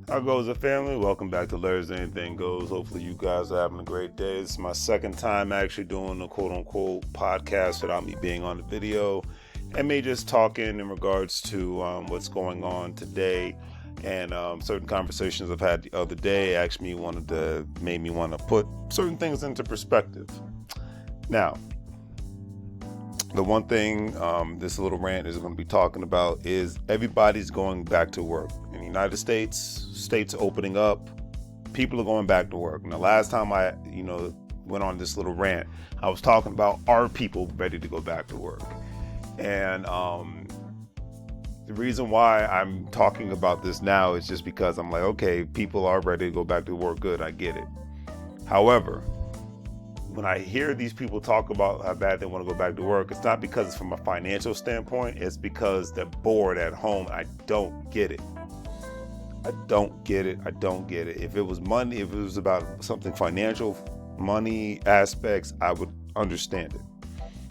How goes the family? Welcome back to Larry's Anything Goes. Hopefully you guys are having a great day. It's my second time actually doing a quote unquote podcast without me being on the video and me just talking in regards to what's going on today and certain conversations I've had the other day made me want to put certain things into perspective. Now, the one thing this little rant is going to be talking about is everybody's going back to work. In the United States, states opening up, people are going back to work. And the last time I went on this little rant, I was talking about, are people ready to go back to work? And the reason why I'm talking about this now is just because I'm like, okay, people are ready to go back to work. Good, I get it. However, when I hear these people talk about how bad they want to go back to work, it's not because it's from a financial standpoint. It's because they're bored at home. I don't get it. I don't get it. If it was money, if it was about something financial, money aspects, I would understand it.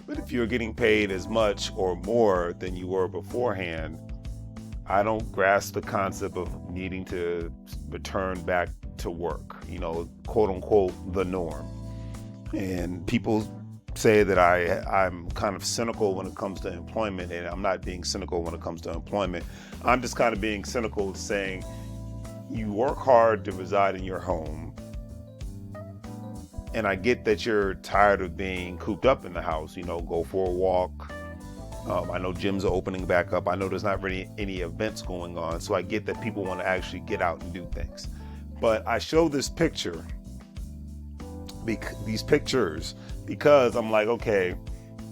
But if you're getting paid as much or more than you were beforehand, I don't grasp the concept of needing to return back to work, quote unquote, the norm. And people say that I'm kind of cynical when it comes to employment, and I'm not being cynical when it comes to employment. I'm just kind of being cynical, saying you work hard to reside in your home. And I get that you're tired of being cooped up in the house, go for a walk. I know gyms are opening back up. I know there's not really any events going on. So I get that people want to actually get out and do things. But I show these pictures because I'm like, okay,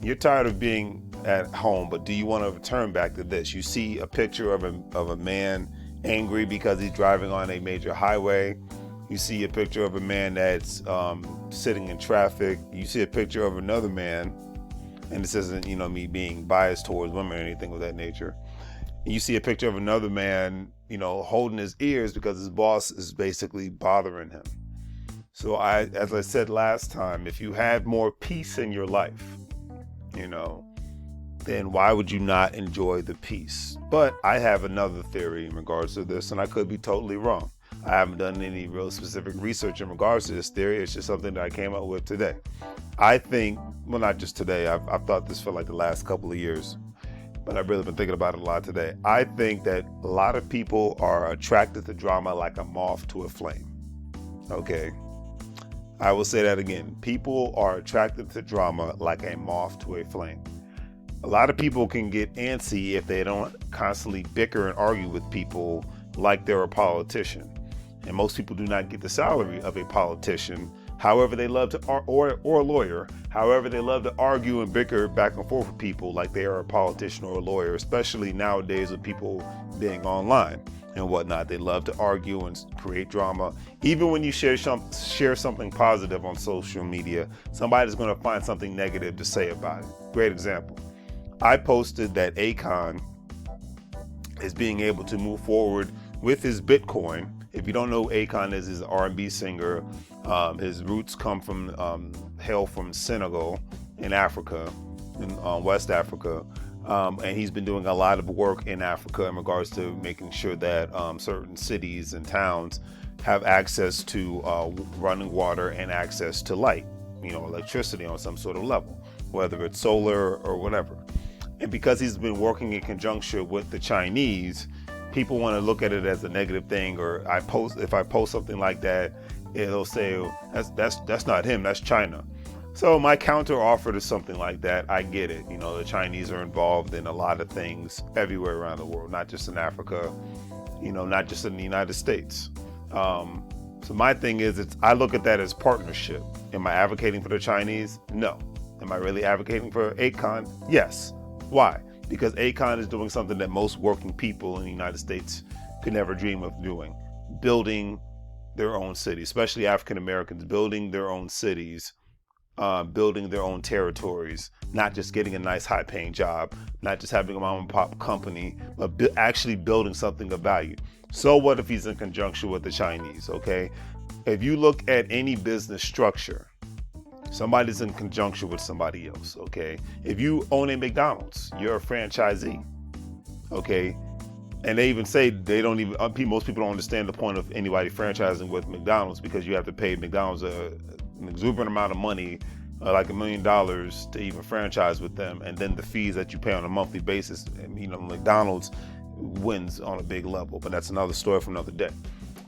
you're tired of being at home, but do you want to return back to this? You see a picture of a man angry because he's driving on a major highway. You see a picture of a man that's sitting in traffic. You see a picture of another man, and this isn't, me being biased towards women or anything of that nature. You see a picture of another man, holding his ears because his boss is basically bothering him. So as I said last time, if you had more peace in your life, then why would you not enjoy the peace? But I have another theory in regards to this, and I could be totally wrong. I haven't done any real specific research in regards to this theory. It's just something that I came up with today. I think, well, not just today. I've thought this for like the last couple of years, but I've really been thinking about it a lot today. I think that a lot of people are attracted to drama like a moth to a flame. Okay. I will say that again. People are attracted to drama like a moth to a flame. A lot of people can get antsy if they don't constantly bicker and argue with people like they're a politician. And most people do not get the salary of a politician. However, they love to, or a lawyer. However, they love to argue and bicker back and forth with people like they are a politician or a lawyer, especially nowadays with people being online and whatnot. They love to argue and create drama. Even when you share something positive on social media, somebody's going to find something negative to say about it. Great example. I posted that Akon is being able to move forward with his Bitcoin. If you don't know who Akon is, he's an R&B singer. His roots hail from Senegal in Africa, in West Africa. And he's been doing a lot of work in Africa in regards to making sure that certain cities and towns have access to running water and access to light, electricity on some sort of level, whether it's solar or whatever. And because he's been working in conjunction with the Chinese, people want to look at it as a negative thing. Or if I post something like that, it'll say, that's not him, that's China. So my counter offer to something like that, I get it. The Chinese are involved in a lot of things everywhere around the world, not just in Africa, not just in the United States. So my thing is, I look at that as partnership. Am I advocating for the Chinese? No. Am I really advocating for Akon? Yes. Why? Because Akon is doing something that most working people in the United States could never dream of doing. Building their own city, especially African Americans, building their own cities, building their own territories, not just getting a nice high paying job, not just having a mom and pop company, but actually building something of value. So what if he's in conjunction with the Chinese, okay? If you look at any business structure, somebody's in conjunction with somebody else, okay? If you own a McDonald's, you're a franchisee, okay? And they even say they don't even, most people don't understand the point of anybody franchising with McDonald's, because you have to pay McDonald's an exuberant amount of money, like $1 million to even franchise with them. And then the fees that you pay on a monthly basis, and, you know, McDonald's wins on a big level, but that's another story for another day.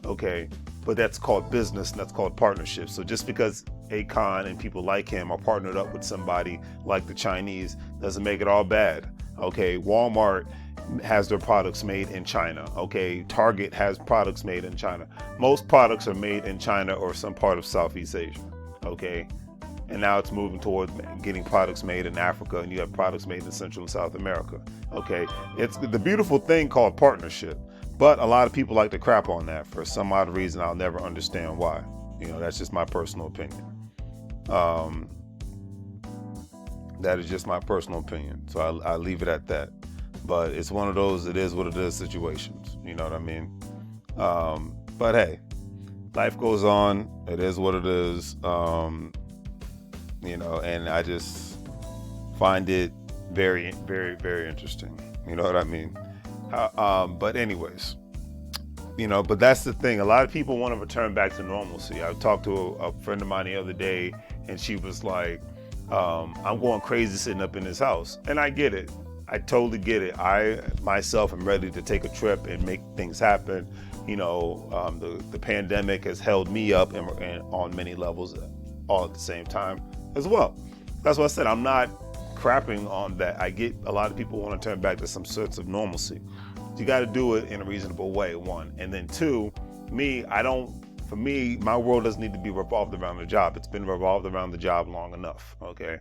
Okay. But that's called business, and that's called partnership. So just because Akon and people like him are partnered up with somebody like the Chinese doesn't make it all bad. Okay. Walmart has their products made in China. Okay. Target has products made in China. Most products are made in China or some part of Southeast Asia. Okay. And now it's moving towards getting products made in Africa, and you have products made in Central and South America. Okay. It's the beautiful thing called partnership. But a lot of people like to crap on that for some odd reason. I'll never understand why. You know, that's just my personal opinion. That is just my personal opinion. So I leave it at that. But it's one of those, it is what it is situations. You know what I mean? But hey, life goes on. It is what it is. You know, and I just find it very, very, very interesting. You know what I mean? But anyways, you know, but that's the thing. A lot of people want to return back to normalcy. I talked to a friend of mine the other day, and she was like, I'm going crazy sitting up in this house. And I get it. I totally get it. I myself am ready to take a trip and make things happen. You know, the pandemic has held me up and on many levels all at the same time as well. That's what I said. I'm not crapping on that. I get a lot of people want to turn back to some sorts of normalcy. You got to do it in a reasonable way, one. And then two, for me, my world doesn't need to be revolved around the job. It's been revolved around the job long enough. Okay.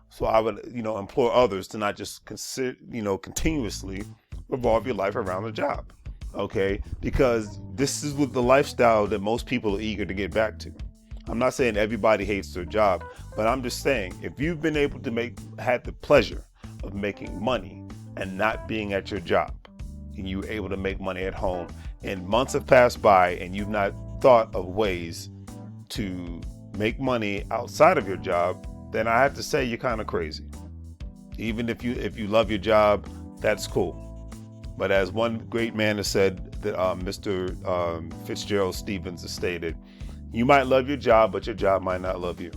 So I would, you know, implore others to not just continuously revolve your life around the job. Okay. Because this is the lifestyle that most people are eager to get back to. I'm not saying everybody hates their job, but I'm just saying, if you've been able to had the pleasure of making money and not being at your job, and you were able to make money at home, and months have passed by and you've not thought of ways to make money outside of your job, then I have to say you're kind of crazy. Even if you love your job, that's cool. But as one great man has said, that Mr. Fitzgerald Stevens has stated, you might love your job, but your job might not love you.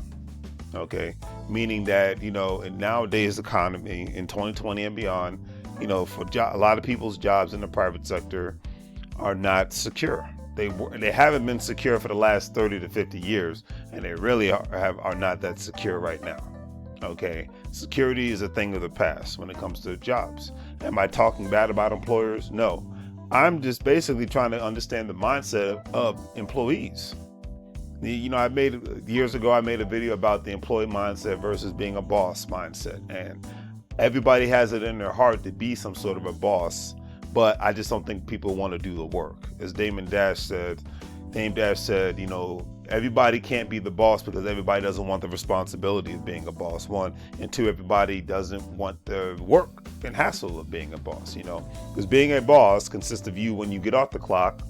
Okay. Meaning that, you know, in nowadays economy, in 2020 and beyond, you know, for a lot of people's jobs in the private sector are not secure. They haven't been secure for the last 30 to 50 years, and they really are not that secure right now. Okay. Security is a thing of the past when it comes to jobs. Am I talking bad about employers? No. I'm just basically trying to understand the mindset of employees. You know, years ago, I made a video about the employee mindset versus being a boss mindset. And everybody has it in their heart to be some sort of a boss, but I just don't think people want to do the work. As Dame Dash said, you know, everybody can't be the boss because everybody doesn't want the responsibility of being a boss, one. And two, everybody doesn't want the work and hassle of being a boss, you know, because being a boss consists of you when you get off the clock.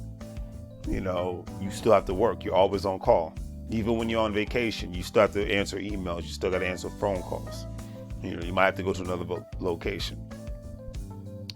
You know, you still have to work. You're always on call. Even when you're on vacation, you still have to answer emails. You still got to answer phone calls. You know, you might have to go to another location.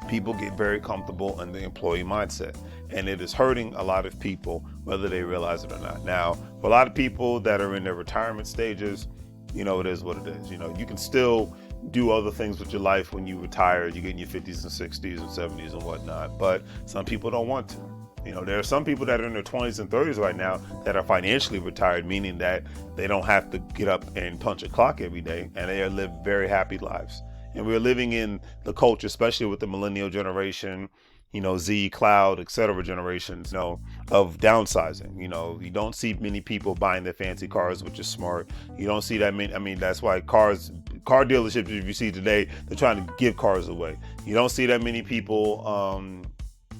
People get very comfortable in the employee mindset, and it is hurting a lot of people, whether they realize it or not. Now, for a lot of people that are in their retirement stages, you know, it is what it is. You know, you can still do other things with your life when you retire. You get in your 50s and 60s and 70s and whatnot, but some people don't want to. You know, there are some people that are in their 20s and 30s right now that are financially retired, meaning that they don't have to get up and punch a clock every day, and they live very happy lives. And we're living in the culture, especially with the millennial generation, you know, Z, cloud, etc. generations, you know, of downsizing. You know, you don't see many people buying their fancy cars, which is smart. You don't see that many. I mean, that's why car dealerships, if you see today, they're trying to give cars away. You don't see that many people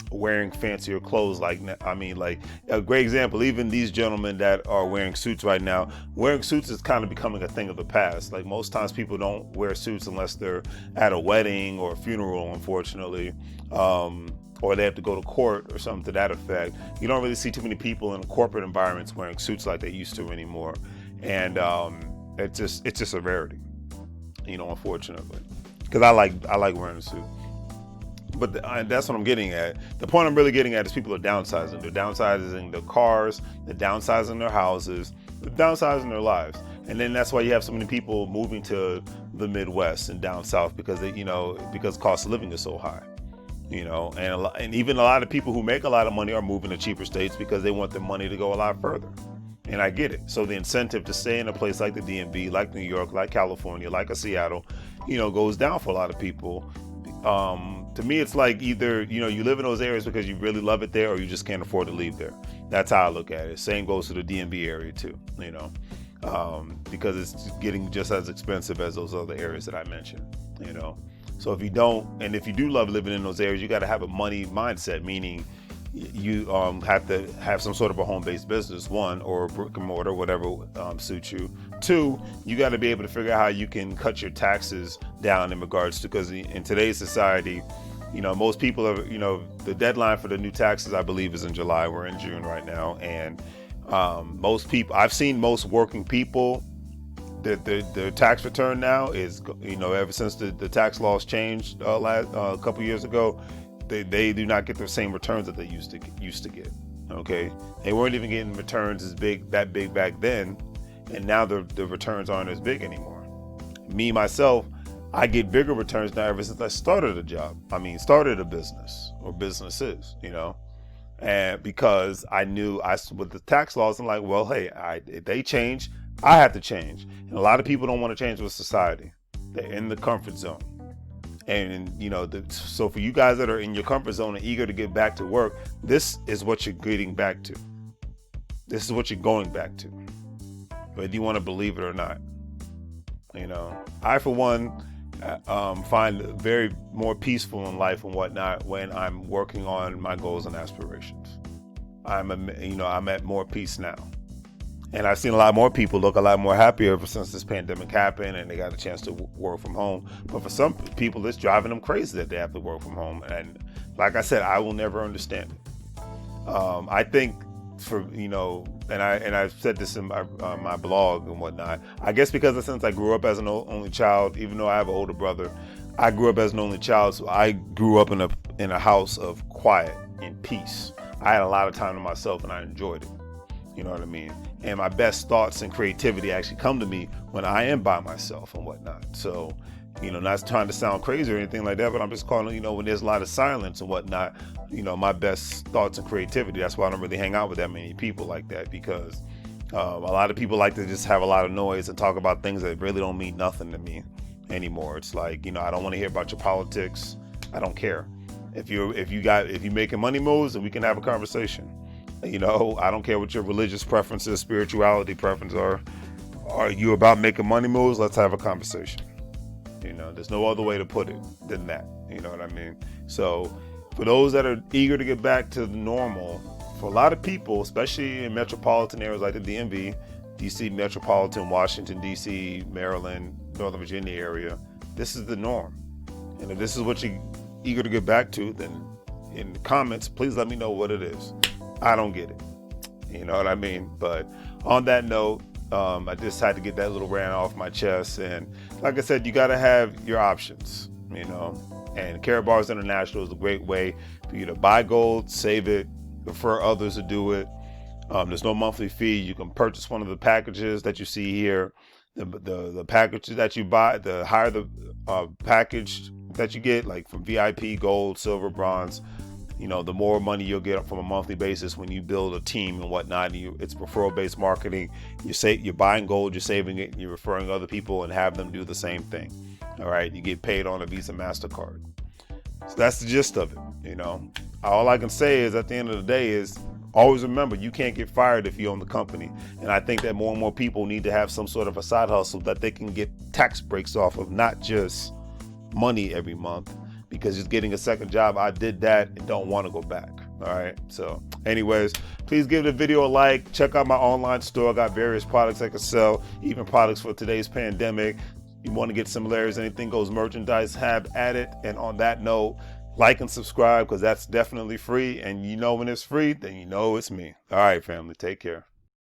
wearing fancier clothes. Like a great example, even these gentlemen that are wearing suits right now, wearing suits is kind of becoming a thing of the past. Like most times people don't wear suits unless they're at a wedding or a funeral, unfortunately, or they have to go to court or something to that effect. You don't really see too many people in corporate environments wearing suits like they used to anymore. And it's just a rarity, you know, unfortunately, because I like wearing a suit. But and that's what I'm getting at. The point I'm really getting at is people are downsizing. They're downsizing their cars, they're downsizing their houses, they're downsizing their lives. And then that's why you have so many people moving to the Midwest and down south because because cost of living is so high. And even a lot of people who make a lot of money are moving to cheaper states because they want their money to go a lot further. And I get it. So the incentive to stay in a place like the DMV, like New York, like California, like a Seattle, goes down for a lot of people. To me, it's like either, you live in those areas because you really love it there or you just can't afford to leave there. That's how I look at it. Same goes to the DMV area too, because it's getting just as expensive as those other areas that I mentioned, So if you do love living in those areas, you got to have a money mindset, meaning you have to have some sort of a home-based business, one, or brick and mortar, whatever suits you. Two, you got to be able to figure out how you can cut your taxes down in regards to, because in today's society, most people are, the deadline for the new taxes, I believe, is in July. We're in June right now. And most people, I've seen most working people, their tax return now is, ever since the tax laws changed a couple years ago, they do not get the same returns that they used to get. Okay, they weren't even getting returns that big back then, and now the returns aren't as big anymore. Me myself, I get bigger returns now ever since I started a business or businesses, and because I knew with the tax laws, I'm like, well, hey, if they change, I have to change. And a lot of people don't want to change with society. They're in the comfort zone. And, so for you guys that are in your comfort zone and eager to get back to work, this is what you're getting back to. This is what you're going back to, whether you want to believe it or not. I, for one, find very more peaceful in life and whatnot when I'm working on my goals and aspirations. I'm at more peace now. And I've seen a lot more people look a lot more happier ever since this pandemic happened and they got a chance to work from home. But for some people, it's driving them crazy that they have to work from home. And like I said, I will never understand it. I think and I've said this in my blog and whatnot, I guess because since I grew up as an only child, even though I have an older brother, I grew up as an only child. So I grew up in a house of quiet and peace. I had a lot of time to myself and I enjoyed it. You know what I mean? And my best thoughts and creativity actually come to me when I am by myself and whatnot. So, not trying to sound crazy or anything like that, but I'm just calling, when there's a lot of silence and whatnot, my best thoughts and creativity. That's why I don't really hang out with that many people like that, because a lot of people like to just have a lot of noise and talk about things that really don't mean nothing to me anymore. It's like, I don't want to hear about your politics. I don't care. If you're making money moves, then we can have a conversation. I don't care what your religious preferences, spirituality preferences are. Are you about making money moves? Let's have a conversation. There's no other way to put it than that. You know what I mean? So for those that are eager to get back to the normal, for a lot of people, especially in metropolitan areas like the DMV, DC metropolitan, Washington, DC, Maryland, Northern Virginia area, this is the norm. And if this is what you're eager to get back to, then in the comments, please let me know what it is. I don't get it. You know what I mean? But on that note, I just had to get that little rant off my chest. And like I said, you got to have your options, and Karatbars International is a great way for you to buy gold, save it, refer others to do it. There's no monthly fee. You can purchase one of the packages that you see here. The packages that you buy, the higher the package that you get, like from VIP, gold, silver, bronze, the more money you'll get from a monthly basis when you build a team and whatnot. It's referral-based marketing. You're buying gold, you're saving it, and you're referring other people and have them do the same thing. All right, you get paid on a Visa, MasterCard. So that's the gist of it. All I can say is at the end of the day is always remember you can't get fired if you own the company. And I think that more and more people need to have some sort of a side hustle that they can get tax breaks off of, not just money every month. Because just getting a second job, I did that and don't want to go back. All right. So anyways, please give the video a like. Check out my online store. I got various products I can sell, even products for today's pandemic. You want to get some Larry's Anything Goes merchandise, have at it. And on that note, like and subscribe because that's definitely free. And when it's free, then it's me. All right, family. Take care.